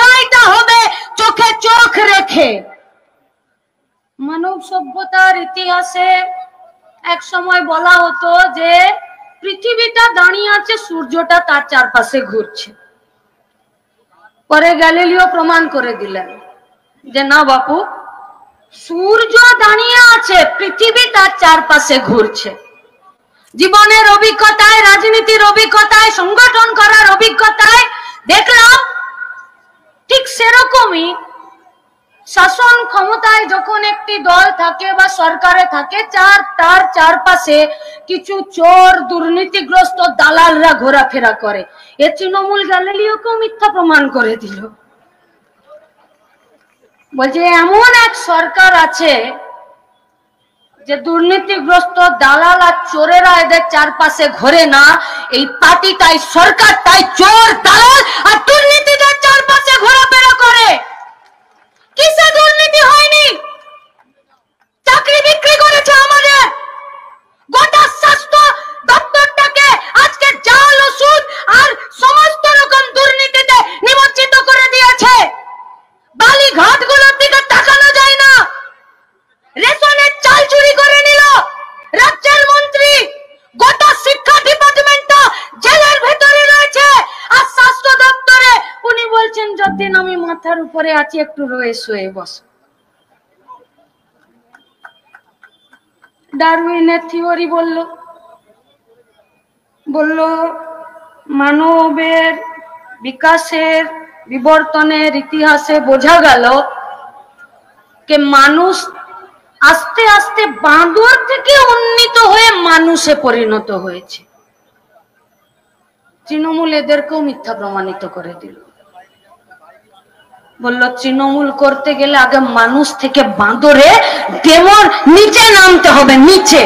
লড়াইটা হবে চোখে চোখ রেখে। মানব সভ্যতার ইতিহাসে এক সময় বলা হতো যে পৃথিবীটা দাঁড়িয়ে আছে, সূর্যটা তার চারপাশে ঘুরছে। পরে গ্যালিলিও প্রমাণ করে দিলেন যে না বাপু, সূর্য দাঁড়িয়ে আছে, পৃথিবী তার চারপাশে ঘুরছে। জীবনের অভিজ্ঞতায়, রাজনীতির অভিজ্ঞতায়, সংগঠন করার অভিজ্ঞতায় দেখলাম ঠিক সেরকমই শাসন ক্ষমতায় যখন একটি দল থাকে বা সরকারে থাকে, তার চারপাশে কিছু চোর দুর্নীতিগ্রস্ত দালালরা ঘোরাফেরা করে। এ তৃণমূল গ্যালিলিওকেও মিথ্যা প্রমাণ করে দিল। বলছে এমন এক সরকার আছে যে দুর্নীতিগ্রস্ত দালাল আর চোরেরা এদের চারপাশে ঘোরে না, এই পার্টিটাই, সরকারটাই চোর দালাল আর দুর্নীতিদের চারপাশে ঘোরাফেরা করে। কিসে দুর্নীতি হয়নি? চাকরি বিক্রি করেছে আমাদের, গোটা স্বাস্থ্য দপ্তরটাকে আজকে জাল ওষুধ আর সমস্ত রকম দুর্নীতিতে নিমজ্জিত করে দিয়েছে। বালি ঘাটগুলোর দিকে তাকানো যায় না, রেশনের চাল চুরি করে নিল রাজ্যের মন্ত্রী, গোটা শিক্ষা ডিপার্টমেন্টটা জেলের ভেতরে রয়েছে, আর স্বাস্থ্য দপ্তরে উনি বলছেন যতদিন আমি মাথার উপরে আছি একটু রয়ে শুয়ে বস। ডারউইনের থিওরি বলল মানবের বিকাশের বিবর্তনের ইতিহাসে বোঝা গেল যে মানুষ আস্তে আস্তে বাঁদর থেকে উন্নীত হয়ে মানুষে পরিণত হয়েছে। তৃণমূল এদেরকেও মিথ্যা প্রমাণিত করে দিল। বলল তৃণমূল করতে গেলে আগে মানুষ থেকে বাঁদরে ডেমোর নিচে নামতে হবে, নিচে।